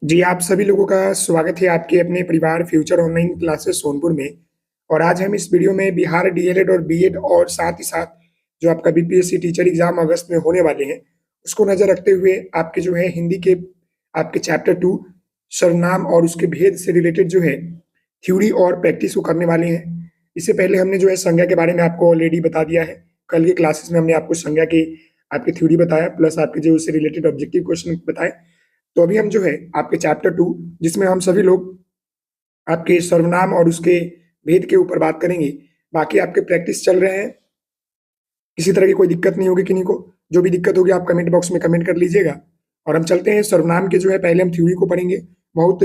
जी, आप सभी लोगों का स्वागत है आपके अपने परिवार फ्यूचर ऑनलाइन क्लासेस सोनपुर में। और आज हम इस वीडियो में बिहार डीएलएड और बीएड और साथ ही साथ जो आपका बीपीएससी टीचर एग्जाम अगस्त में होने वाले हैं, उसको नज़र रखते हुए आपके जो है हिंदी के आपके चैप्टर 2 सर्वनाम और उसके भेद से रिलेटेड जो है थ्योरी और प्रैक्टिस को करने वाले हैं। इससे पहले हमने जो है संज्ञा के बारे में आपको ऑलरेडी बता दिया है। कल के क्लासेस में हमने आपको संज्ञा की आपकी थ्योरी बताया प्लस आपके जो उससे रिलेटेड ऑब्जेक्टिव क्वेश्चन बताए। तो अभी हम जो है आपके चैप्टर 2 जिसमें हम सभी लोग आपके सर्वनाम और उसके भेद के ऊपर बात करेंगे। बाकी आपके प्रैक्टिस चल रहे हैं, किसी तरह की कोई दिक्कत नहीं होगी किन्हीं को। जो भी दिक्कत होगी आप कमेंट बॉक्स में कमेंट कर लीजिएगा। और हम चलते हैं सर्वनाम के जो है पहले हम थ्योरी को पढ़ेंगे। बहुत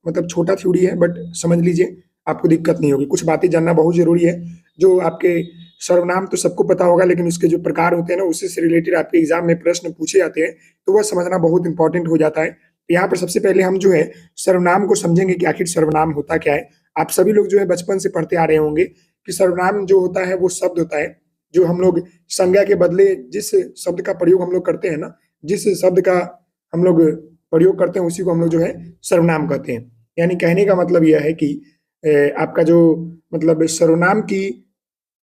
मतलब छोटा थ्योरी है बट समझ लीजिए, आपको दिक्कत नहीं होगी। कुछ बातें जानना बहुत जरूरी है। जो आपके सर्वनाम तो सबको पता होगा, लेकिन उसके जो प्रकार होते हैं ना, उससे से रिलेटेड आपके एग्जाम में प्रश्न पूछे जाते हैं, तो वह समझना बहुत इंपॉर्टेंट हो जाता है। यहाँ पर सबसे पहले हम जो है सर्वनाम को समझेंगे कि आखिर सर्वनाम होता क्या है। आप सभी लोग जो है बचपन से पढ़ते आ रहे होंगे कि सर्वनाम जो होता है वो शब्द होता है जो हम लोग संज्ञा के बदले जिस शब्द का प्रयोग हम लोग करते हैं ना, जिस शब्द का हम लोग प्रयोग करते हैं उसी को हम लोग जो है सर्वनाम कहते हैं। यानी कहने का मतलब यह है कि आपका जो मतलब सर्वनाम की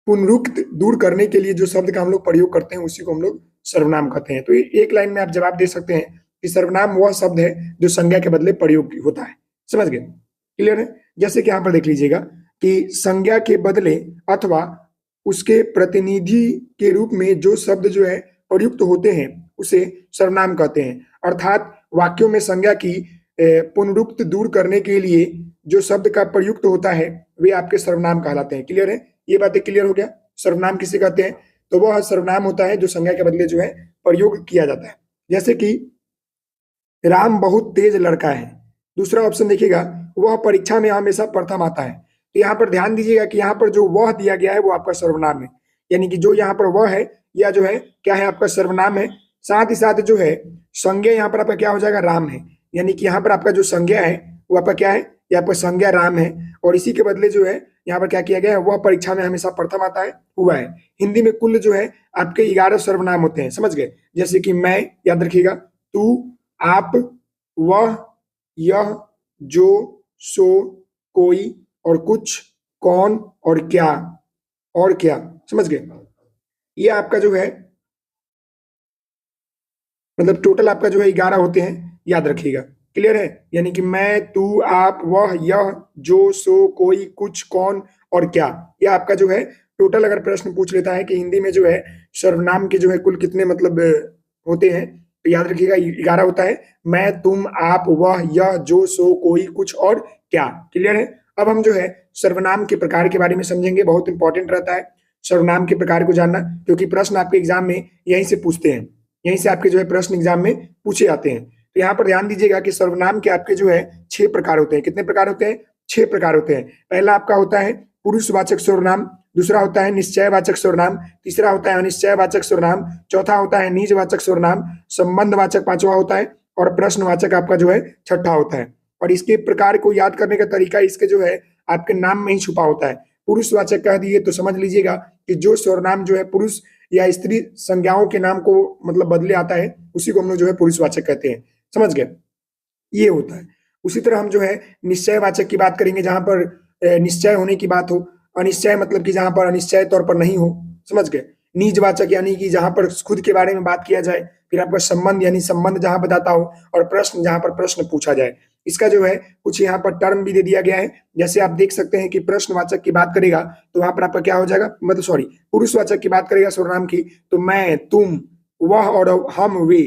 पुनरुक्त दूर करने के लिए जो शब्द का हम लोग प्रयोग करते हैं उसी को हम लोग सर्वनाम कहते हैं। तो एक लाइन में आप जवाब दे सकते हैं कि सर्वनाम वह शब्द है जो संज्ञा के बदले प्रयोग होता है। समझ गए? क्लियर है? जैसे कि यहाँ पर देख लीजिएगा कि संज्ञा के बदले अथवा उसके प्रतिनिधि के रूप में जो शब्द जो है प्रयुक्त होते हैं उसे सर्वनाम कहते हैं। अर्थात वाक्यों में संज्ञा की पुनरुक्त दूर करने के लिए जो शब्द का प्रयुक्त होता है वे आपके सर्वनाम कहलाते हैं। क्लियर है? ये बातें क्लियर हो गया। सर्वनाम किसे कहते हैं? तो वह सर्वनाम होता है जो संज्ञा के बदले जो है प्रयोग किया जाता है। जैसे कि राम बहुत तेज लड़का है। दूसरा ऑप्शन देखिएगा, वह परीक्षा में हमेशा प्रथम आता है। तो यहाँ पर ध्यान दीजिएगा कि यहाँ पर जो वह दिया गया है वो आपका सर्वनाम है। यानी कि जो यहाँ पर वह है या जो है क्या है आपका सर्वनाम है। साथ ही साथ जो है संज्ञा यहाँ पर आपका क्या हो जाएगा? राम है। यानी कि यहाँ पर आपका जो संज्ञा है वो आपका क्या है? ये आपका संज्ञा राम है। और इसी के बदले जो है यहाँ पर क्या किया गया है? वह परीक्षा में हमेशा प्रथम आता है हुआ है। हिंदी में कुल जो है आपके 11 सर्वनाम होते हैं। समझ गए? जैसे कि मैं, याद रखिएगा, तू, आप, वह, यह, जो, सो, कोई और कुछ, कौन और क्या। समझ गए? ये आपका जो है मतलब टोटल आपका जो है 11 होते हैं, याद रखिएगा। क्लियर है? यानी कि मैं, तू, आप, वह, यह, जो, सो, कोई, कुछ, कौन और क्या। यह आपका जो है टोटल अगर प्रश्न पूछ लेता है कि हिंदी में जो है सर्वनाम के जो है कुल कितने मतलब होते हैं, तो याद रखिएगा 11 होता है। मैं, तुम, आप, वह, यह, जो, सो, कोई, कुछ और क्या। क्लियर है? अब हम जो है सर्वनाम के प्रकार के बारे में समझेंगे। बहुत इंपॉर्टेंट रहता है सर्वनाम के प्रकार को जानना, क्योंकि प्रश्न आपके एग्जाम में यहीं से पूछते हैं। यहीं से आपके जो है प्रश्न एग्जाम में पूछे जाते हैं। तो यहाँ पर ध्यान दीजिएगा कि सर्वनाम के आपके जो है 6 प्रकार होते हैं। कितने प्रकार होते हैं? 6 प्रकार होते हैं। पहला आपका होता है पुरुषवाचक सर्वनाम, दूसरा होता है निश्चयवाचक सर्वनाम, तीसरा होता है अनिश्चयवाचक सर्वनाम, चौथा होता है निजवाचक सर्वनाम, संबंधवाचक पांचवा होता है और प्रश्नवाचक आपका जो है छठा होता है। और इसके प्रकार को याद करने का तरीका इसके जो है आपके नाम में ही छुपा होता है। पुरुषवाचक कह दिए तो समझ लीजिएगा कि जो सर्वनाम जो है पुरुष या स्त्री संज्ञाओं के नाम को मतलब बदले आता है उसी को हम लोग जो है पुरुषवाचक कहते हैं। समझ गए? ये होता है। उसी तरह हम जो है निश्चयवाचक की बात करेंगे, जहां पर निश्चय होने की बात हो। अनिश्चय मतलब कि जहां पर अनिश्चय तौर पर नहीं हो। समझ गए? निजवाचक यानी कि जहां पर खुद के बारे में बात किया जाए। फिर आपका संबंध यानी संबंध जहां बताता हो, और प्रश्न जहां पर प्रश्न पूछा जाए। इसका जो है कुछ यहाँ पर टर्म भी दे दिया गया है। जैसे आप देख सकते हैं कि प्रश्नवाचक की बात करेगा तो वहां पर आपका क्या हो जाएगा, मतलब सॉरी, पुरुषवाचक की बात करेगा सर्वनाम की तो मैं, तुम, वह और हम, वे।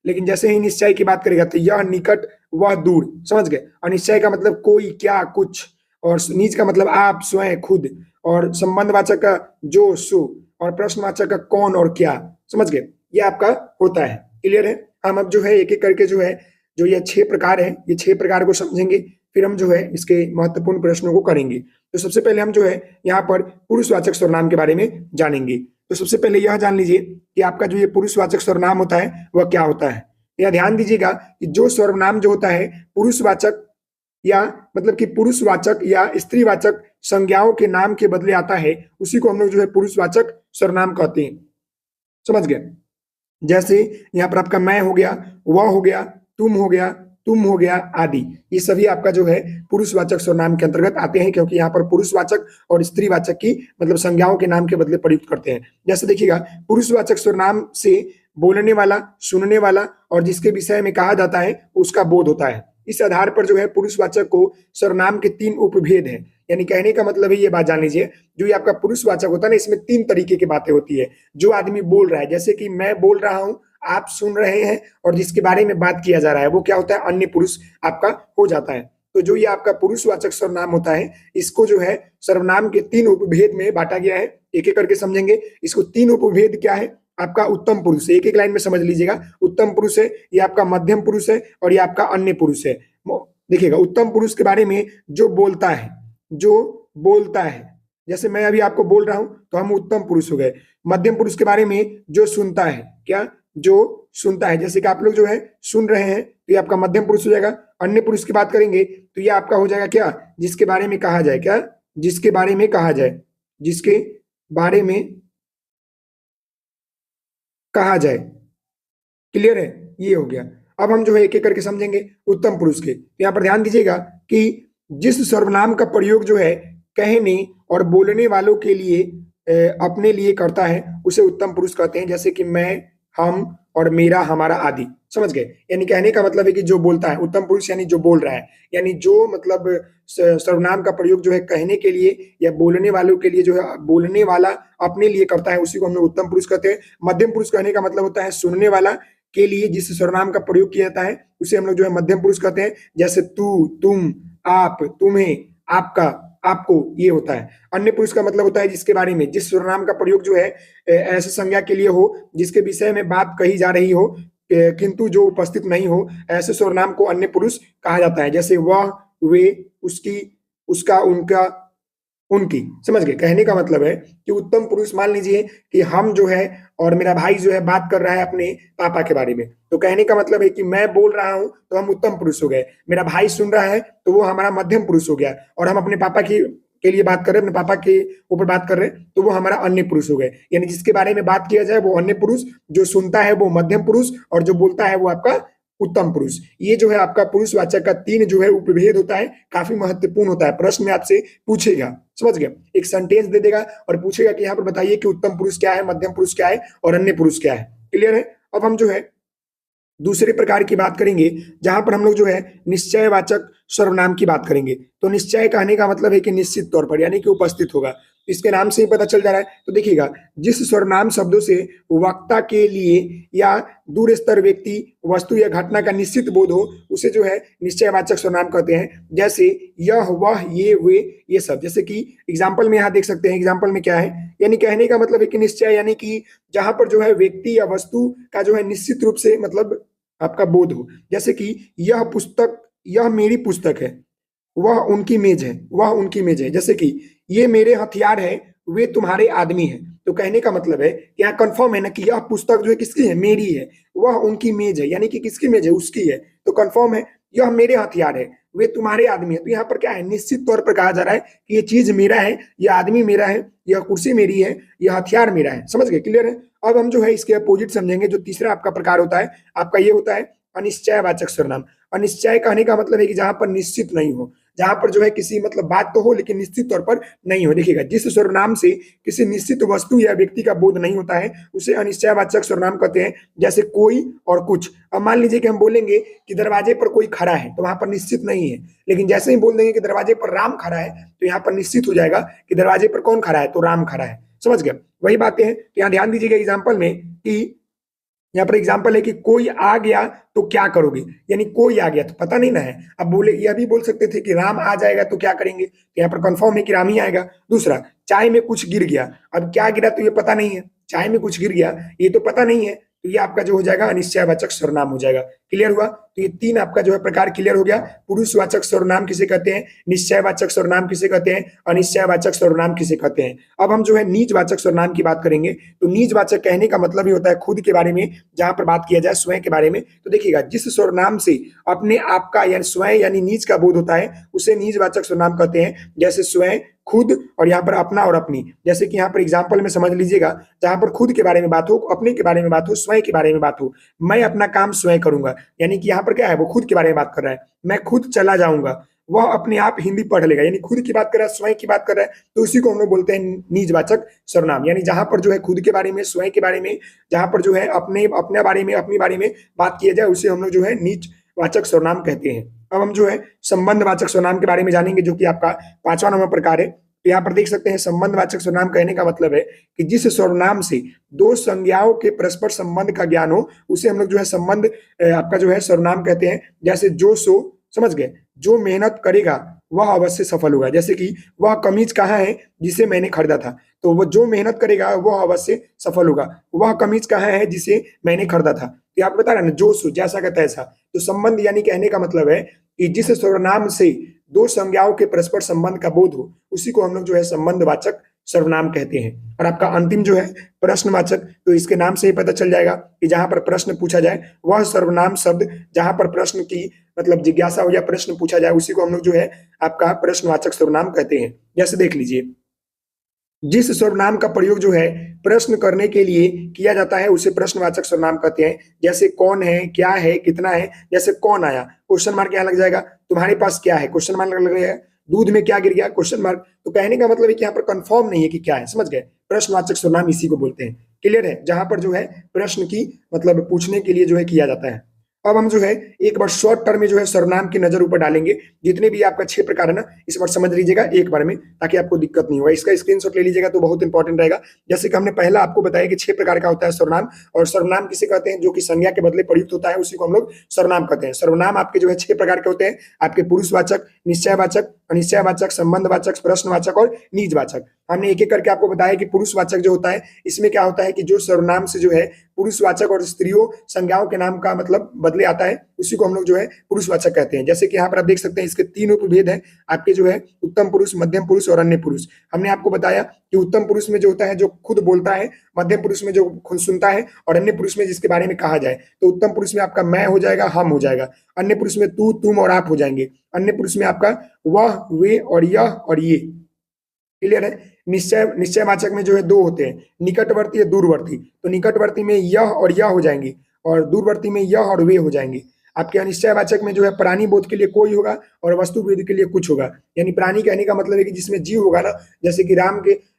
लेकिन जैसे ही निश्चय की बात करेगा तो यह, निकट, वह, दूर। समझ गए? अनिश्चय का मतलब कोई, क्या, कुछ, और निज का मतलब आप, स्वयं, खुद, और संबंधवाचक का जो, सो, और प्रश्नवाचक का कौन और क्या। समझ गए? ये आपका होता है। क्लियर है? हम अब जो है एक एक करके जो है जो ये 6 प्रकार है, ये 6 प्रकार को समझेंगे। फिर हम जो है इसके महत्वपूर्ण प्रश्नों को करेंगे। तो सबसे पहले हम जो है यहाँ पर पुरुषवाचक सर्वनाम के बारे में जानेंगे। तो सबसे पहले यह जान लीजिए कि आपका जो ये पुरुषवाचक सर्वनाम होता है वह क्या होता है। यह ध्यान दीजिएगा कि जो सर्वनाम जो होता है पुरुषवाचक या मतलब कि पुरुषवाचक या स्त्रीवाचक संज्ञाओं के नाम के बदले आता है, उसी को हम लोग जो है पुरुषवाचक सर्वनाम कहते हैं। समझ गए? जैसे यहाँ पर आपका मैं हो गया, वह हो गया, तुम हो गया, तुम हो गया आदि। ये सभी आपका जो है पुरुषवाचक सर्वनाम के अंतर्गत आते हैं, क्योंकि यहाँ पर पुरुषवाचक और स्त्रीवाचक की मतलब संज्ञाओं के नाम के बदले प्रयुक्त करते हैं। जैसे देखिएगा, पुरुषवाचक सर्वनाम से बोलने वाला, सुनने वाला और जिसके विषय में कहा जाता है उसका बोध होता है। इस आधार पर जो है पुरुषवाचक को सर्वनाम के 3 उपभेद हैं। यानी कहने का मतलब है, ये बात जान लीजिए, जो ये आपका पुरुषवाचक होता है ना, इसमें 3 तरीके की बातें होती है। जो आदमी बोल रहा है, जैसे कि मैं बोल रहा हूं, आप सुन रहे हैं, और जिसके बारे में बात किया जा रहा है वो क्या होता है, अन्य पुरुष आपका हो जाता है। तो जो ये आपका पुरुषवाचक सर्वनाम होता है, इसको जो है सर्वनाम के 3 उपभेद में बांटा गया है। एक एक करके समझेंगे। इसको 3 उपभेद क्या है, आपका उत्तम पुरुष है, एक एक लाइन में समझ लीजिएगा। उत्तम पुरुष है, ये आपका मध्यम पुरुष है, और ये आपका अन्य पुरुष है। देखिएगा, उत्तम पुरुष के बारे में जो बोलता है, जो बोलता है, जैसे मैं अभी आपको बोल रहा हूं तो हम उत्तम पुरुष हो गए। मध्यम पुरुष के बारे में जो सुनता है, क्या, जो सुनता है, जैसे कि आप लोग जो है सुन रहे हैं तो ये आपका मध्यम पुरुष हो जाएगा। अन्य पुरुष की बात करेंगे तो ये आपका हो जाएगा क्या, जिसके बारे में कहा जाए, क्या, जिसके बारे में कहा जाए, जिसके बारे में कहा जाए। क्लियर है, ये हो गया। अब हम जो है एक एक करके समझेंगे उत्तम पुरुष के। तो यहाँ पर ध्यान दीजिएगा कि जिस सर्वनाम का प्रयोग जो है कहने और बोलने वालों के लिए अपने लिए करता है उसे उत्तम पुरुष कहते हैं। जैसे कि मैं, हम और मेरा, हमारा आदि। समझ गए। यानी कहने का मतलब है कि जो बोलता है, उत्तम पुरुष यानी जो बोल रहा है, यानी जो मतलब सर्वनाम का प्रयोग जो है कहने के लिए या बोलने वालों के लिए जो है बोलने वाला अपने लिए करता है, उसी को हम लोग उत्तम पुरुष कहते हैं। मध्यम पुरुष कहने का मतलब होता है सुनने वाला के लिए जिस सर्वनाम का प्रयोग किया जाता है उसे हम लोग जो है मध्यम पुरुष कहते हैं। जैसे तू, तुम, आप, तुम्हें, आपका, आपको, ये होता है। अन्य पुरुष का मतलब होता है जिसके बारे में, जिस सर्वनाम का प्रयोग जो है ऐसे संज्ञा के लिए हो जिसके विषय में बात कही जा रही हो किंतु जो उपस्थित नहीं हो, ऐसे सर्वनाम को अन्य पुरुष कहा जाता है। जैसे वह, वे, उसकी, उसका, उनका, उनकी। समझ गए। कहने का मतलब है कि उत्तम पुरुष, मान लीजिए कि हम जो है और मेरा भाई जो है बात कर रहा है अपने पापा के बारे में, तो कहने का मतलब है कि मैं बोल रहा हूं तो हम उत्तम पुरुष हो गए, मेरा भाई सुन रहा है तो वो हमारा मध्यम पुरुष हो गया, और हम अपने पापा की के लिए बात कर रहे हैं, अपने पापा के ऊपर बात कर रहे हैं तो वो हमारा अन्य पुरुष हो गए। यानी जिसके बारे में बात किया जाए वो अन्य पुरुष, जो सुनता है वो मध्यम पुरुष, और जो बोलता है वो आपका उत्तम पुरुष। ये जो है आपका पुरुषवाचक का 3 जो है उपभेद होता है, काफी महत्वपूर्ण होता है। प्रश्न में आपसे पूछेगा, समझ गए, एक सेंटेंस दे देगा और पूछेगा कि यहाँ पर बताइए कि उत्तम पुरुष क्या है, मध्यम पुरुष क्या है और अन्य पुरुष क्या है। क्लियर है। अब हम जो है दूसरे प्रकार की बात करेंगे, जहां पर हम लोग जो है निश्चयवाचक सर्वनाम की बात करेंगे। तो निश्चय कहने का मतलब है कि निश्चित तौर पर, यानी कि उपस्थित होगा। इसके नाम से ही पता चल जा रहा है। तो देखिएगा, जिस सर्वनाम शब्दों से वक्ता के लिए या दूर स्तर व्यक्ति, वस्तु या घटना का निश्चित बोध हो उसे जो है निश्चयवाचक सर्वनाम कहते हैं। जैसे यह, वह, ये, वे, ये सब। जैसे कि एग्जाम्पल में यहाँ देख सकते हैं, एग्जाम्पल में क्या है, यानी कहने का मतलब है कि निश्चय, यानी कि जहां पर जो है व्यक्ति या वस्तु का जो है निश्चित रूप से मतलब आपका बोध हो। जैसे कि यह पुस्तक, यह मेरी पुस्तक है, वह उनकी मेज है, वह उनकी मेज है। जैसे कि ये मेरे हथियार है, वे तुम्हारे आदमी हैं। तो कहने का मतलब है कि यहाँ कंफर्म है ना कि यह पुस्तक जो है किसकी है, मेरी है, वह उनकी मेज है, यानी कि किसकी मेज है, उसकी है। तो कंफर्म है, यह मेरे हथियार है, वे तुम्हारे आदमी है। तो यहाँ पर क्या है, निश्चित तौर पर कहा जा रहा है कि ये चीज मेरा है, यह आदमी मेरा है, यह कुर्सी मेरी है, यह हथियार मेरा है। समझ गए। क्लियर है। अब हम जो है इसके अपोजिट समझेंगे। जो तीसरा आपका प्रकार होता है, आपका ये होता है अनिश्चयवाचक सर्वनाम। अनिश्चय कहने का मतलब है कि जहां पर निश्चित नहीं हो, जहां पर जो है किसी मतलब बात तो हो लेकिन निश्चित तौर पर नहीं हो। देखिएगा, जिस सर्वनाम से किसी निश्चित वस्तु या व्यक्ति का बोध नहीं होता है उसे अनिश्चयवाचक सर्वनाम कहते हैं। जैसे कोई और कुछ। अब मान लीजिए कि हम बोलेंगे कि दरवाजे पर कोई खड़ा है, तो वहां पर निश्चित नहीं है, लेकिन जैसे ही बोल देंगे कि दरवाजे पर राम खड़ा है तो यहाँ पर निश्चित हो जाएगा कि दरवाजे पर कौन खड़ा है, तो राम खड़ा है। समझ गए। वही बातें हैं। तो यहाँ ध्यान दीजिएगा एग्जाम्पल में कि यहाँ पर एग्जाम्पल है कि कोई आ गया तो क्या करोगे, यानी कोई आ गया तो पता नहीं ना है। अब बोले, यह भी बोल सकते थे कि राम आ जाएगा तो क्या करेंगे, तो यहाँ पर कंफर्म है कि राम ही आएगा। दूसरा, चाय में कुछ गिर गया, अब क्या गिरा तो ये पता नहीं है, चाय में कुछ गिर गया ये तो पता नहीं है, तो ये आपका जो हो जाएगा अनिश्चयवाचक सर्वनाम हो जाएगा। क्लियर हुआ। तो ये 3 आपका जो है प्रकार क्लियर हो गया। पुरुषवाचक सर्वनाम किसे कहते हैं, निश्चयवाचक सर्वनाम किसे कहते हैं, अनिश्चयवाचक सर्वनाम किसे कहते हैं। अब हम जो है निजवाचक सर्वनाम की बात करेंगे। तो निजवाचक कहने का मतलब ही होता है खुद के बारे में, जहां पर बात किया जाए स्वयं के बारे में। तो देखिएगा, जिस सर्वनाम से अपने आप का या स्वयं यानी निज का बोध होता है उसे निजवाचक सर्वनाम कहते हैं। जैसे स्वयं, खुद और यहाँ पर अपना और अपनी। जैसे कि यहाँ पर एग्जाम्पल में समझ लीजिएगा, जहाँ पर खुद के बारे में बात हो, अपने के बारे में बात हो, स्वयं के बारे में बात हो। मैं अपना काम स्वयं करूंगा, यानी कि यहाँ पर क्या है, वो खुद के बारे में बात कर रहा है। मैं खुद चला जाऊंगा, वह अपने आप हिंदी पढ़ लेगा, यानी खुद की बात कर रहा है, स्वयं की बात कर रहा है, तो उसी को हम लोग बोलते हैं निजवाचक सर्वनाम। यानी जहां पर जो है खुद के बारे में, स्वयं के बारे में, जहां पर जो है अपने बारे में, अपनी बारे में बात किया जाए, उसे हम लोग जो है निजवाचक सर्वनाम कहते हैं। अब हम जो है संबंधवाचक सर्वनाम के बारे में जानेंगे, जो कि आपका 5वां नंबर प्रकार है। तो यहाँ पर देख सकते हैं, संबंधवाचक सर्वनाम कहने का मतलब है कि जिस सर्वनाम से दो संज्ञाओं के परस्पर संबंध का ज्ञान हो, उसे हम लोग जो है संबंध आपका जो है सर्वनाम कहते हैं। जैसे जो सो, समझ गए, जो मेहनत करेगा वह अवश्य सफल होगा। जैसे कि वह कमीज कहाँ है जिसे मैंने खरीदा था, तो वो जो मेहनत करेगा वह अवश्य सफल होगा। वह कमीज कहाँ है जिसे मैंने खरीदा था, तो आप बता रहे ना, जो सो, जैसा का तैसा। तो संबंध यानी कहने का मतलब है कि जिस सर्वनाम से दो संज्ञाओं के परस्पर संबंध का बोध हो, उसी को हम लोग जो है संबंधवाचक सर्वनाम कहते हैं। और आपका अंतिम जो है प्रश्नवाचक, तो इसके नाम से ही पता चल जाएगा कि जहां पर प्रश्न पूछा जाए, वह सर्वनाम शब्द जहां पर प्रश्न की मतलब जिज्ञासा हो या प्रश्न पूछा जाए, उसी को हम लोग जो है आपका प्रश्नवाचक सर्वनाम कहते हैं। जैसे देख लीजिए, जिस सर्वनाम का प्रयोग जो है प्रश्न करने के लिए किया जाता है, उसे प्रश्नवाचक सर्वनाम कहते हैं। जैसे कौन है, क्या है, कितना है। जैसे कौन आया, क्वेश्चन मार्क यहाँ लग जाएगा। तुम्हारे पास क्या है, क्वेश्चन मार्क लग जाएगा। दूध में क्या गिर गया, क्वेश्चन मार्क। तो कहने का मतलब है कि यहाँ पर कंफर्म नहीं है कि क्या है, समझ गए। प्रश्नवाचक सर्वनाम इसी को बोलते हैं। क्लियर है, जहां पर जो है प्रश्न की मतलब पूछने के लिए जो है किया जाता है। अब हम जो है एक बार शॉर्ट टर्म में जो है सर्वनाम की नजर ऊपर डालेंगे। जितने भी आपका 6 प्रकार है ना, इस बार समझ लीजिएगा एक बार में, ताकि आपको दिक्कत नहीं होगा। इसका स्क्रीनशॉट ले लीजिएगा तो बहुत इंपॉर्टेंट रहेगा। जैसे कि हमने पहला आपको बताया कि 6 प्रकार का होता है सर्वनाम, और सर्वनाम किसे कहते हैं, जो कि संज्ञा के बदले प्रयुक्त होता है, उसी को हम लोग सर्वनाम कहते हैं। सर्वनाम आपके जो है 6 प्रकार के होते हैं, आपके पुरुषवाचक, निश्चयवाचक, अनिश्चयवाचक, संबंधवाचक, प्रश्नवाचक और निजवाचक। हमने एक एक करके आपको बताया कि पुरुषवाचक जो होता है, इसमें क्या होता है कि जो सर्वनाम से जो है पुरुषवाचक और स्त्रियों संज्ञाओं के नाम का मतलब बदले आता है, उसी को हम लोग जो है पुरुषवाचक कहते हैं। जैसे कि यहाँ पर आप देख सकते हैं, इसके 3 उपभेद हैं आपके जो है उत्तम पुरुष, मध्यम पुरुष और अन्य पुरुष। हमने आपको बताया कि उत्तम पुरुष में जो होता है जो खुद बोलता है, मध्यम पुरुष में जो खुद सुनता है, और अन्य पुरुष में जिसके बारे में कहा जाए। तो उत्तम पुरुष में आपका मैं हो जाएगा, हम हो जाएगा। अन्य पुरुष में तू, तुम और आप हो जाएंगे। अन्य पुरुष में आपका वह, वे और यह और ये। क्लियर है। निश्चयवाचक में जो है 2 होते हैं, निकटवर्ती और दूरवर्ती। तो निकटवर्ती में यह और यह हो जाएंगे, और दूरवर्ती में यह और वे हो जाएंगे। आपके अनिश्चयवाचक में जो है प्राणी बोध के लिए कोई होगा और वस्तु बोध के लिए कुछ होगा। यानी प्राणी कहने का मतलब है कि जिसमें जीव होगा ना, जैसे कि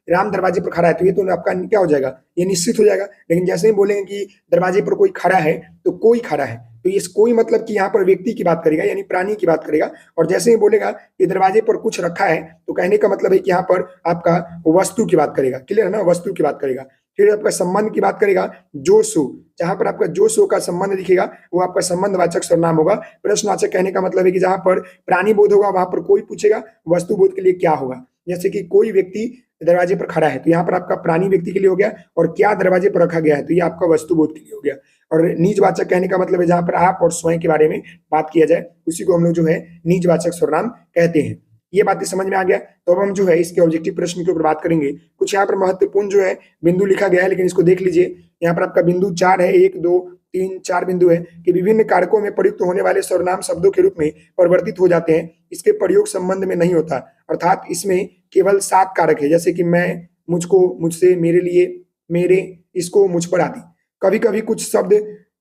राम दरवाजे पर खड़ा है, तो ये तो आपका क्या हो जाएगा, ये निश्चित हो जाएगा। लेकिन जैसे ही बोलेंगे कि दरवाजे पर कोई खड़ा है, तो कोई खड़ा है, तो ये कोई मतलब कि यहाँ पर व्यक्ति की बात करेगा, यानी प्राणी की बात करेगा। और जैसे ही बोलेगा कि दरवाजे पर कुछ रखा है, तो कहने का मतलब है कि यहाँ पर आपका वस्तु की बात करेगा। क्लियर है ना, वस्तु की बात करेगा। फिर आपका संबंध की बात करेगा, जो सो, जहां पर आपका जो सो का संबंध दिखेगा, वो आपका संबंधवाचक सर्वनाम होगा। प्रश्नवाचक कहने का मतलब है कि जहां पर प्राणी बोध होगा, वहां पर कोई पूछेगा वस्तु बोध के लिए क्या होगा। जैसे कि कोई व्यक्ति दरवाजे पर खड़ा है, तो यहाँ पर आपका प्राणी व्यक्ति के लिए हो गया, और क्या दरवाजे पर रखा गया है, तो ये आपका वस्तु बोध के लिए हो गया। और निजवाचक कहने का मतलब है जहां पर आप और स्वयं के बारे में बात किया जाए, उसी को हम लोग जो है निजवाचक सर्वनाम कहते हैं। ये बातें समझ में आ गया। तो अब हम जो है इसके ऑब्जेक्टिव प्रश्न के ऊपर बात करेंगे। कुछ यहाँ पर महत्वपूर्ण जो है बिंदु लिखा गया है, लेकिन इसको देख लीजिए। यहाँ पर आपका बिंदु 4 है, 1 2 3 4 बिंदु है कि विभिन्न कारकों में प्रयुक्त होने वाले सर्वनाम शब्दों के रूप में परिवर्तित हो जाते हैं। इसके प्रयोग संबंध में नहीं होता, अर्थात इसमें केवल 7 कारक है, जैसे कि मैं, मुझको, मुझसे, मेरे लिए, मेरे, इसको, मुझ पर आदि। कभी कभी कुछ शब्द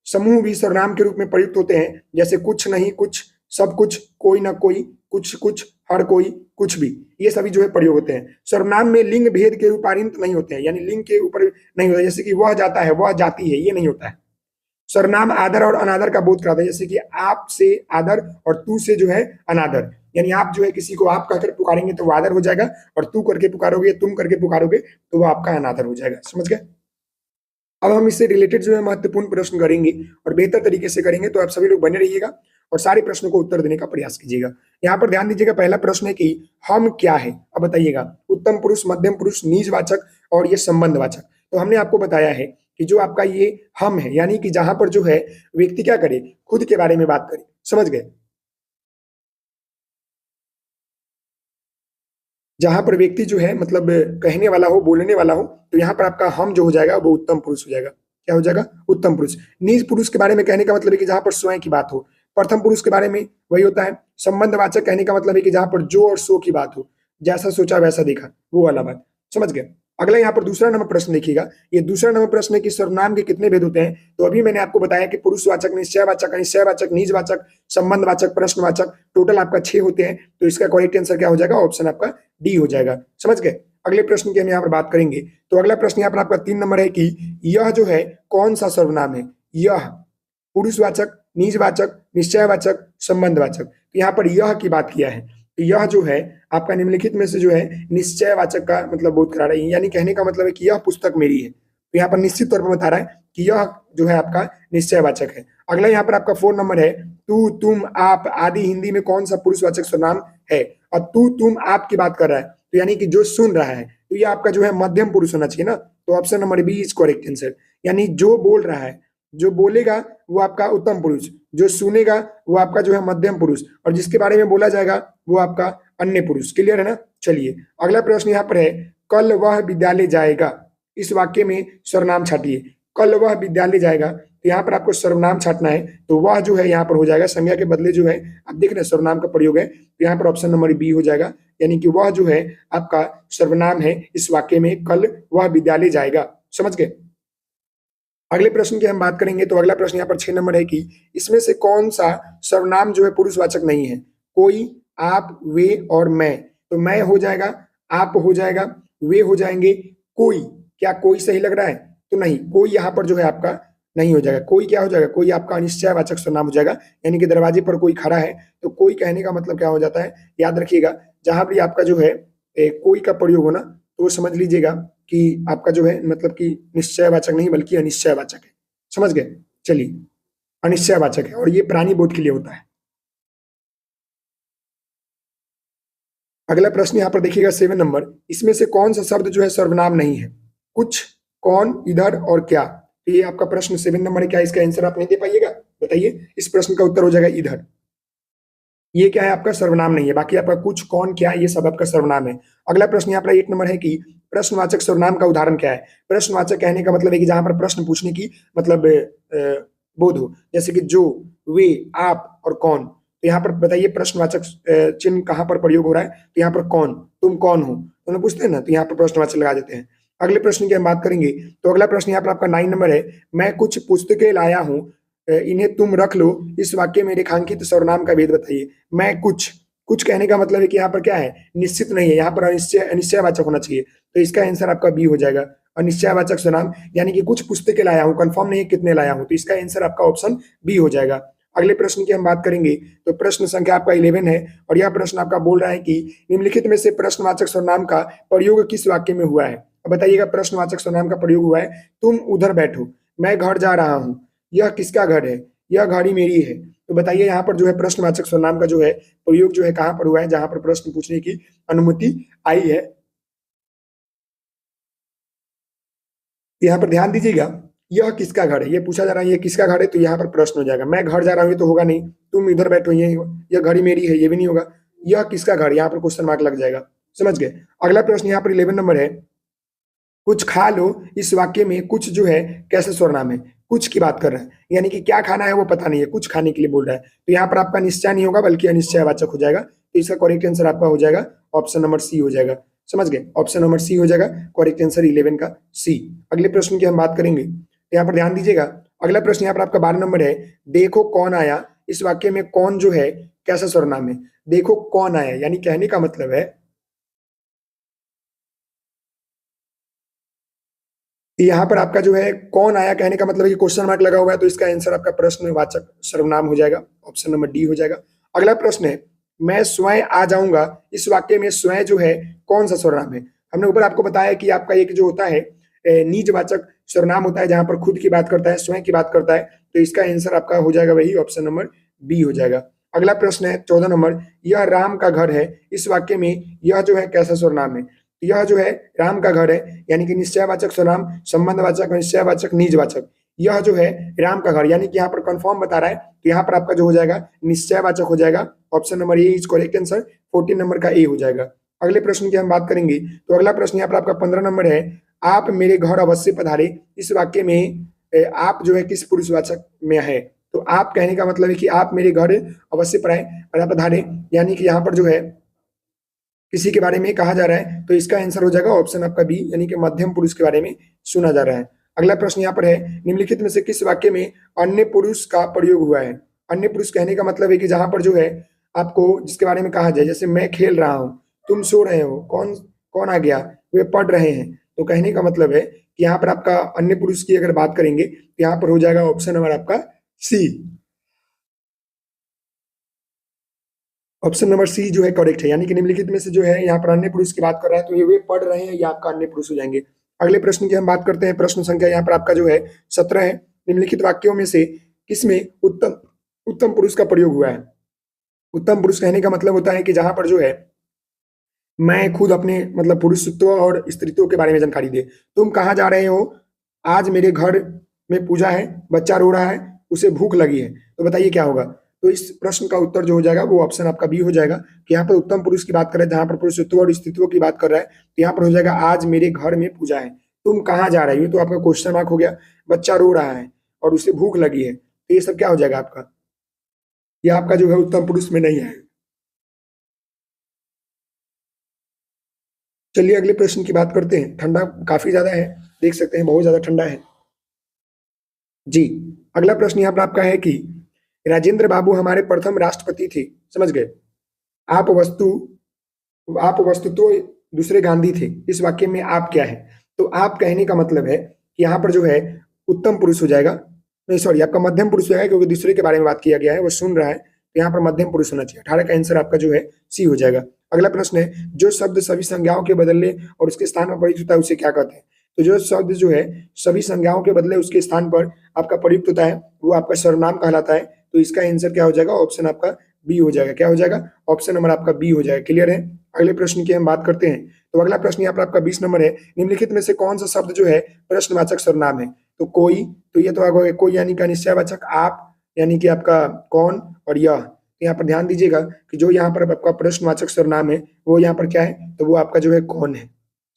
समूह भी सर्वनाम के रूप में प्रयुक्त होते हैं, जैसे कुछ नहीं कुछ, सब कुछ, कोई ना कोई, कुछ कुछ, हर कोई, कुछ भी। ये सभी जो है प्रयोग होते हैं। सर्वनाम में लिंग भेद के रूपांतरित नहीं होते हैं, यानी लिंग के ऊपर नहीं होता, जैसे कि वह जाता है, वह जाती है, ये नहीं होता है। सर्वनाम आदर और अनादर का बोध कराता है, जैसे कि आप से आदर और तू से जो है अनादर। यानी आप जो है किसी को आप कहकर पुकारेंगे तो वो आदर हो जाएगा, और तू करके पुकारोगे, तुम करके पुकारोगे तो वो आपका अनादर हो जाएगा। समझ गए। अब हम इससे रिलेटेड जो है महत्वपूर्ण प्रश्न करेंगे, और बेहतर तरीके से करेंगे। तो आप सभी लोग बने रहिएगा और सारे प्रश्नों को उत्तर देने का प्रयास कीजिएगा। यहाँ पर ध्यान दीजिएगा, पहला प्रश्न है कि हम क्या है। अब बताइएगा, उत्तम पुरुष, मध्यम पुरुष, निजवाचक और ये संबंधवाचक। तो हमने आपको बताया है कि जो आपका ये हम है, यानी कि जहां पर जो है व्यक्ति क्या करे, खुद के बारे में बात करे। समझ गए। जहां पर व्यक्ति जो है मतलब कहने वाला हो, बोलने वाला हो, तो यहाँ पर आपका हम जो हो जाएगा वो उत्तम पुरुष हो जाएगा। क्या हो जाएगा, उत्तम पुरुष। निज पुरुष के बारे में कहने का मतलब है कि जहां पर स्वयं की बात हो। प्रथम पुरुष के बारे में वही होता है। संबंधवाचक कहने का मतलब है कि जहां पर जो और सो की बात हो। जैसा सोचा वैसा देखा, वो वाला बात। समझ गए? अगला यहाँ पर दूसरा नंबर प्रश्न देखिएगा। ये दूसरा नंबर प्रश्न है कि सर्वनाम के कितने भेद होते हैं? तो अभी मैंने आपको बताया कि पुरुषवाचक, निश्चयवाचक, अनिश्चयवाचक, निजवाचक, संबंधवाचक, प्रश्नवाचक, टोटल आपका 6 होते हैं। तो इसका करेक्ट आंसर क्या हो जाएगा? ऑप्शन आपका डी हो जाएगा। समझ गए? अगले प्रश्न की हम यहाँ पर बात करेंगे। तो अगला प्रश्न यहाँ पर आपका 3 नंबर है कि यह जो है कौन सा सर्वनाम है? यह पुरुषवाचक, निजवाचक, निश्चयवाचक, संबंधवाचक। तो यहाँ पर यह की बात किया है। तो यह जो है आपका निम्नलिखित में से जो है निश्चयवाचक का मतलब बोध करा रहा है, यानी कहने का मतलब है कि यह पुस्तक मेरी है। तो यहाँ पर निश्चित तौर पर बता रहा है कि यह जो है आपका निश्चयवाचक है। अगला यहाँ पर आपका 4 नंबर है, तू, तुम, आप आदि हिंदी में कौन सा पुरुषवाचक सर्वनाम है? और तू, तुम, आप की बात कर रहा है, तो यानी कि जो सुन रहा है, तो यह आपका जो है मध्यम पुरुष होना चाहिए ना। तो option number B is correct answer. यानी जो बोल रहा है, जो बोलेगा वो आपका उत्तम पुरुष, जो सुनेगा वो आपका जो है मध्यम पुरुष, और जिसके बारे में बोला जाएगा वो आपका अन्य पुरुष। क्लियर है ना? चलिए अगला प्रश्न यहाँ पर है, कल वह विद्यालय जाएगा। इस वाक्य में सर्वनाम छाटिए। कल वह विद्यालय जाएगा, तो यहाँ पर आपको सर्वनाम छाटना है। तो वह जो है यहाँ पर हो जाएगा संज्ञा के बदले जो है आप देख रहे हैं सर्वनाम का प्रयोग है, तो यहाँ पर ऑप्शन नंबर बी हो जाएगा। यानी कि वह जो है आपका सर्वनाम है इस वाक्य में, कल वह विद्यालय जाएगा। समझ गए? अगले प्रश्न की हम बात करेंगे। तो अगला प्रश्न यहाँ पर 6 नंबर है कि इसमें से कौन सा सर्वनाम जो है पुरुषवाचक नहीं है? कोई, आप, वे और मैं। तो मैं हो जाएगा, आप हो जाएगा, वे हो जाएंगे, कोई। क्या कोई सही लग रहा है? तो नहीं, कोई यहाँ पर जो है आपका नहीं हो जाएगा। कोई क्या हो जाएगा? कोई आपका अनिश्चयवाचक सर्वनाम हो जाएगा। यानी कि दरवाजे पर कोई खड़ा है, तो कोई कहने का मतलब क्या हो जाता है? याद रखिएगा, जहां भी आपका जो है कोई का प्रयोग हो ना, तो समझ लीजिएगा कि आपका जो है मतलब कि निश्चयवाचक नहीं बल्कि अनिश्चयवाचक है। समझ गए? चलिए, अनिश्चयवाचक है और ये प्राणी बोध के लिए होता है। अगला प्रश्न यहाँ पर देखिएगा 7 नंबर, इसमें से कौन सा शब्द जो है सर्वनाम नहीं है? कुछ, कौन, इधर और क्या। तो ये आपका प्रश्न 7 नंबर है। क्या इसका आंसर आप नहीं दे पाइएगा? बताइए। इस प्रश्न का उत्तर हो जाएगा इधर। ये क्या है? आपका सर्वनाम नहीं है। बाकी आपका कुछ, कौन, क्या, ये सब आपका सर्वनाम है। अगला प्रश्न यहाँ पर 8 नंबर है कि प्रश्नवाचक सर्वनाम का उदाहरण क्या है? प्रश्नवाचक कहने का मतलब है कि जहां पर प्रश्न पूछने की मतलब बोध हो, जैसे कि जो, वे, आप और कौन। तो यहाँ पर बताइए प्रश्नवाचक चिन्ह कहाँ पर प्रयोग हो रहा है? तो यहाँ पर कौन, तुम कौन हो, तो पूछते हैं ना, तो यहाँ पर प्रश्नवाचक लगा देते हैं। अगले प्रश्न की हम बात करेंगे। तो अगला प्रश्न यहाँ पर आपका 9 नंबर है, मैं कुछ पुस्तकें लाया हूँ, इन्हें तुम रख लो। इस वाक्य में रेखांकित सर्वनाम का भेद बताइए। मैं कुछ, कुछ कहने का मतलब है कि यहाँ पर क्या है? निश्चित नहीं है, यहाँ पर अनिश्चयवाचक होना चाहिए। तो इसका आंसर आपका बी हो जाएगा, अनिश्चयवाचक सर्वनाम। यानी कि कुछ पुस्तकें लाया हूँ, कंफर्म नहीं है कितने लाया हूँ, तो इसका आंसर आपका ऑप्शन बी हो जाएगा। अगले प्रश्न की हम बात करेंगे। तो प्रश्न संख्या आपका 11 है और यह प्रश्न आपका बोल रहा है कि निम्नलिखित में से प्रश्नवाचक सर्वनाम का प्रयोग किस वाक्य में हुआ है? अब बताइएगा, प्रश्नवाचक सर्वनाम का प्रयोग हुआ है, तुम उधर बैठो, मैं घर जा रहा हूँ, यह किसका घर है, यह गाड़ी मेरी है। तो बताइए यहाँ पर जो है प्रश्नवाचक सर्वनाम का जो है प्रयोग जो है कहाँ पर हुआ है, जहां पर प्रश्न पूछने की अनुमति आई है। यहाँ पर ध्यान दीजिएगा, यह किसका घर है, ये पूछा जा रहा है, ये किसका घर है, तो यहाँ पर प्रश्न हो जाएगा। मैं घर जा रहा हूँ, ये तो होगा नहीं। तुम इधर बैठो, ये यह घड़ी मेरी है, ये भी नहीं होगा। यह किसका घर, यहाँ पर क्वेश्चन मार्क लग जाएगा। समझ गए? अगला प्रश्न यहाँ पर 11 नंबर है, कुछ खा लो। इस वाक्य में कुछ जो है कैसे सर्वनाम है? कुछ की बात कर रहा है, यानी कि क्या खाना है वो पता नहीं है, कुछ खाने के लिए बोल रहा है। तो यहाँ पर आपका निश्चय नहीं होगा बल्कि अनिश्चयवाचक हो जाएगा। तो इसका करेक्ट आंसर आपका हो जाएगा ऑप्शन नंबर सी हो जाएगा। समझ गए? ऑप्शन नंबर सी हो जाएगा करेक्ट आंसर 11 का सी। अगले प्रश्न की हम बात करेंगे, तो यहाँ पर ध्यान दीजिएगा। अगला प्रश्न यहाँ पर आपका 12 नंबर है, देखो कौन आया। इस वाक्य में कौन जो है कैसा सर्वनाम है? देखो कौन आया, यानी कहने का मतलब है यहाँ पर आपका जो है कौन आया कहने का मतलब है कि क्वेश्चन मार्क लगा हुआ है, तो इसका आंसर आपका प्रश्नवाचक सर्वनाम हो जाएगा, ऑप्शन नंबर डी हो जाएगा। अगला प्रश्न है, मैं स्वयं आ जाऊंगा। इस वाक्य में स्वयं जो है कौन सा सर्वनाम है? हमने ऊपर आपको बताया कि आपका एक जो होता है निजवाचक सर्वनाम होता है, जहां पर खुद की बात करता है, स्वयं की बात करता है। तो इसका आंसर आपका हो जाएगा वही ऑप्शन नंबर बी हो जाएगा। अगला प्रश्न है 14 नंबर, यह राम का घर है। इस वाक्य में यह जो है कैसा सर्वनाम है? यह जो है राम का घर है, यानी कि निश्चयवाचक सर्वनाम, संबंधवाचक, निश्चयवाचक, निजवाचक। यह जो है राम का घर, यानी कि यहाँ पर कंफर्म बता रहा है, तो यहाँ पर आपका जो हो जाएगा निश्चयवाचक हो जाएगा। Option number A is correct answer, 14 number का ए हो जाएगा। अगले प्रश्न की हम बात करेंगे। तो अगला प्रश्न यहाँ पर आपका 15 नंबर है, आप मेरे घर अवश्य पधारे। इस वाक्य में आप जो है किस पुरुषवाचक में है? तो आप कहने का मतलब है कि आप मेरे घर अवश्य पधारे, यानी कि यहाँ पर जो है किसी के बारे में कहा जा रहा है, तो इसका आंसर हो जाएगा ऑप्शन आपका बी, यानी कि मध्यम पुरुष के बारे में सुना जा रहा है। अगला प्रश्न यहाँ पर है, निम्नलिखित में से किस वाक्य में अन्य पुरुष का प्रयोग हुआ है? अन्य पुरुष कहने का मतलब है कि जहां पर जो है आपको जिसके बारे में कहा जाए, जैसे मैं खेल रहा हूँ, तुम सो रहे हो, कौन कौन आ गया, वे पढ़ रहे हैं। तो कहने का मतलब है कि यहाँ पर आपका अन्य पुरुष की अगर बात करेंगे तो यहाँ पर हो जाएगा ऑप्शन नंबर आपका सी। ऑप्शन नंबर सी जो है करेक्ट है, यानी कि निम्नलिखित में से जो है यहाँ पर अन्य पुरुष की बात कर रहा है, तो ये वे पढ़ रहे हैं, ये आपका अन्य पुरुष हो जाएंगे। अगले प्रश्न की हम बात करते हैं। प्रश्न संख्या यहाँ पर आपका जो है 17 है। निम्नलिखित वाक्यों में से किसमें उत्तम उत्तम पुरुष का प्रयोग हुआ है? उत्तम पुरुष कहने का मतलब होता है कि जहां पर जो है मैं खुद अपने मतलब पुरुषत्व और स्त्रीत्व के बारे में जानकारी दे। तुम कहाँ जा रहे हो? आज मेरे घर में पूजा है, बच्चा रो रहा है, उसे भूख लगी है। तो बताइए क्या होगा? तो इस प्रश्न का उत्तर जो हो जाएगा वो ऑप्शन आपका बी हो जाएगा कि यहाँ पर उत्तम पुरुष की बात कर रहे हैं, जहां पर पुरुषत्व और स्त्रीत्व की बात कर रहा है, तो यहाँ पर हो जाएगा आज मेरे घर में पूजा है। तुम कहाँ जा रहे हो? तो आपका क्वेश्चन मार्क हो गया। बच्चा रो रहा है और उसे भूख लगी है, तो ये सब क्या हो जाएगा आपका? ये आपका जो है उत्तम पुरुष में नहीं है। चलिए अगले प्रश्न की बात करते हैं। ठंडा काफी ज्यादा है, देख सकते हैं बहुत ज्यादा ठंडा है जी। अगला प्रश्न यहाँ पर आपका है कि राजेंद्र बाबू हमारे प्रथम राष्ट्रपति थे। समझ गए? आप वस्तु आप वस्तुतः दूसरे गांधी थे, इस वाक्य में आप क्या है? तो आप कहने का मतलब है कि यहाँ पर जो है उत्तम पुरुष हो जाएगा, नहीं सॉरी आपका मध्यम पुरुष हो जाएगा, क्योंकि दूसरे के बारे में बात किया गया है, वो सुन रहा है, तो यहाँ पर मध्यम पुरुष होना चाहिए। 18 का आंसर आपका जो है सी हो जाएगा। अगला प्रश्न है, जो शब्द सभी संज्ञाओं के बदले और उसके स्थान पर प्रयुक्त होता है उसे क्या कहते हैं? तो जो शब्द जो है सभी संज्ञाओं के बदले उसके स्थान पर आपका प्रयुक्त होता है वो आपका सर्वनाम कहलाता है। तो इसका आंसर क्या हो जाएगा? ऑप्शन आपका बी हो जाएगा। क्या हो जाएगा? ऑप्शन नंबर आपका बी हो जाएगा। क्लियर है? अगले प्रश्न की हम बात करते हैं। तो अगला प्रश्न यहाँ पर आपका 20 नंबर है। निम्नलिखित में से कौन सा शब्द जो है प्रश्नवाचक सर्वनाम है? तो कोई, तो ये तो आगे कोई यानी का निश्चयवाचक, आप यानी कि आपका कौन, और यह। तो यहाँ पर ध्यान दीजिएगा कि जो यहाँ पर आपका प्रश्नवाचक सर्वनाम है वो यहाँ पर क्या है? तो वो आपका जो है कौन है।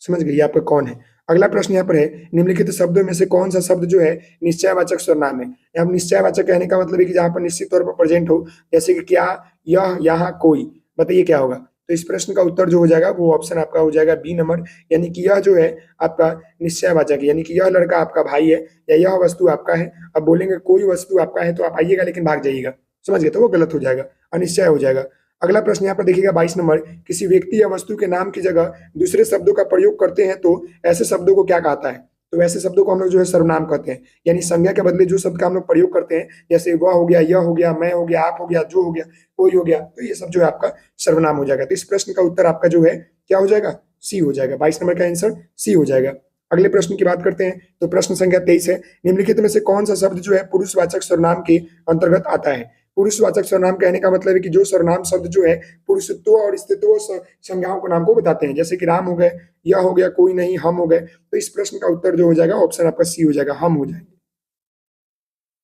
समझ गए? ये आपका कौन है। अगला प्रश्न यहाँ पर है, निम्नलिखित शब्दों में से कौन सा शब्द जो है निश्चयवाचक सर्वनाम है? यहाँ पर निश्चयवाचक कहने का मतलब है कि जहाँ पर निश्चित तौर पर प्रेजेंट हो, जैसे कि क्या, यह, यहाँ, कोई। बताइए क्या होगा? तो इस प्रश्न का उत्तर जो हो जाएगा वो ऑप्शन आपका हो जाएगा बी नंबर, यानी कि यह जो है आपका निश्चयवाचक है, यानी कि यह लड़का आपका भाई है या यह वस्तु आपका है। अब बोलेंगे कोई वस्तु आपका है तो आप आइएगा लेकिन भाग जाइएगा, समझ गए? तो वो गलत हो जाएगा, अनिश्चय हो जाएगा। अगला प्रश्न यहाँ पर देखिएगा 22 नंबर, किसी व्यक्ति या वस्तु के नाम की जगह दूसरे शब्दों का प्रयोग करते हैं तो ऐसे शब्दों को क्या कहता है? तो ऐसे शब्दों को हम लोग जो है सर्वनाम कहते हैं, यानी संज्ञा के बदले जो शब्द का हम लोग प्रयोग करते हैं, जैसे वह हो गया, यह हो गया, मैं हो गया, आप हो गया, जो हो गया, कोई हो गया, तो ये सब जो है आपका सर्वनाम हो जाएगा। तो इस प्रश्न का उत्तर आपका जो है क्या हो जाएगा? सी हो जाएगा। 22 नंबर का आंसर सी हो जाएगा। अगले प्रश्न की बात करते हैं। तो प्रश्न संख्या 23 है, निम्नलिखित में से कौन सा शब्द जो है पुरुषवाचक सर्वनाम के अंतर्गत आता है? पुरुषवाचक सर्वनाम कहने का मतलब है कि जो सर्वनाम शब्द जो है पुरुषत्व और स्त्रीत्व संज्ञाओं के नाम को बताते हैं, जैसे कि राम हो गए, यह हो गया, कोई नहीं, हम हो गए। तो इस प्रश्न का उत्तर जो हो जाएगा ऑप्शन आपका सी हो जाएगा, हम हो जाएंगे।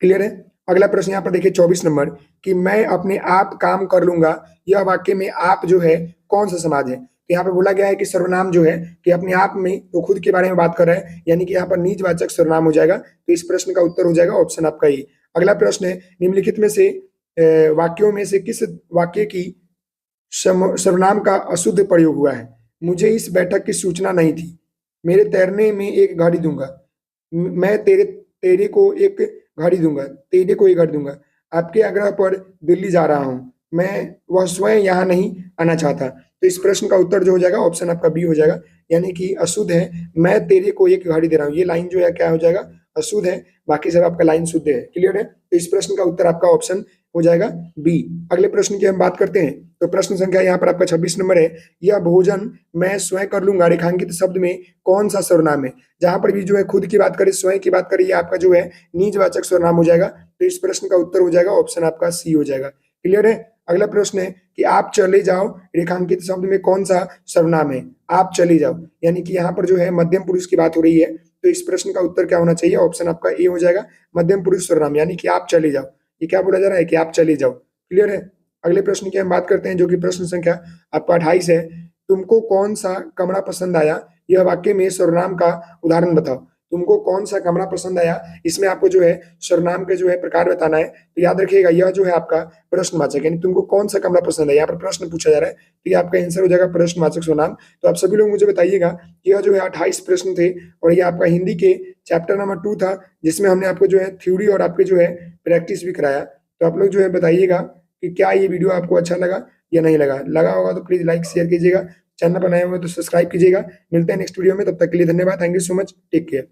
क्लियर है? अगला प्रश्न यहाँ पर देखिए 24 नंबर, कि मैं अपने आप काम कर लूंगा, यह वाक्य में आप जो है कौन सा समाज है? तो यहाँ पर बोला गया है कि सर्वनाम जो है कि अपने आप में तो खुद के बारे में बात कर रहा है, यानी कि यहाँ पर निजवाचक सर्वनाम हो जाएगा। तो इस प्रश्न का उत्तर हो जाएगा ऑप्शन आपका ई। अगला प्रश्न है, निम्नलिखित में से वाक्यों में से किस वाक्य की सर्वनाम का अशुद्ध प्रयोग हुआ है? मुझे इस बैठक की सूचना नहीं थी, मेरे तैरने में एक घड़ी दूंगा, मैं तेरे तेरे को एक घड़ी दूंगा, तेरे को एक घड़ी दूंगा, आपके आग्रह पर दिल्ली जा रहा हूँ, मैं वह स्वयं यहाँ नहीं आना चाहता। तो इस प्रश्न का उत्तर जो हो जाएगा ऑप्शन आपका बी हो जाएगा, यानी कि अशुद्ध है, मैं तेरे को एक घड़ी दे रहा हूँ, ये लाइन जो है क्या हो जाएगा? अशुद्ध है, बाकी सब आपका लाइन शुद्ध है। क्लियर है? तो इस प्रश्न का उत्तर आपका ऑप्शन हो जाएगा बी। अगले प्रश्न की हम बात करते हैं। तो प्रश्न संख्या यहाँ पर आपका 26 नंबर है, यह भोजन मैं स्वयं कर लूंगा रेखांकित शब्द में कौन सा सर्वनाम है? जहां पर भी जो है खुद की बात करें, स्वयं की बात करें, ये आपका जो है निजवाचक सर्वनाम हो जाएगा। तो इस प्रश्न का उत्तर हो जाएगा ऑप्शन आपका सी हो जाएगा। क्लियर है? अगला प्रश्न है कि आप चले जाओ रेखांकित शब्द में कौन सा सर्वनाम है? आप चले जाओ, यानी कि यहाँ पर जो है मध्यम पुरुष की बात हो रही है। तो इस प्रश्न का उत्तर क्या होना चाहिए? ऑप्शन आपका ए हो जाएगा, मध्यम पुरुष सर्वनाम, यानी कि आप चले जाओ। ये क्या बोला जा रहा है? कि आप चले जाओ। क्लियर है? अगले प्रश्न की हम बात करते हैं, जो कि प्रश्न संख्या आपका 28 है, तुमको कौन सा कमरा पसंद आया, यह वाक्य में सर्वनाम का उदाहरण बताओ। तुमको कौन सा कमरा पसंद आया, इसमें आपको जो है सर्वनाम के जो है प्रकार बताना है। तो याद रखिएगा यह जो है आपका प्रश्नवाचक, यानी तुमको कौन सा कमरा पसंद है, यहाँ पर प्रश्न पूछा जा रहा है, तो ये आपका आंसर हो जाएगा प्रश्नवाचक सर्वनाम। तो आप सभी लोग मुझे बताइएगा कि यह जो है 28 प्रश्न थे और ये आपका हिंदी के चैप्टर नंबर 2 था, जिसमें हमने आपको जो है थ्योरी और आपके जो है प्रैक्टिस भी कराया। तो आप लोग जो है बताइएगा कि क्या ये वीडियो आपको अच्छा लगा या नहीं लगा होगा तो प्लीज लाइक शेयर कीजिएगा, चैनल पर नए हुए तो सब्सक्राइब कीजिएगा। मिलते हैं नेक्स्ट वीडियो में, तब तक के लिए धन्यवाद। Thank you so much, take care.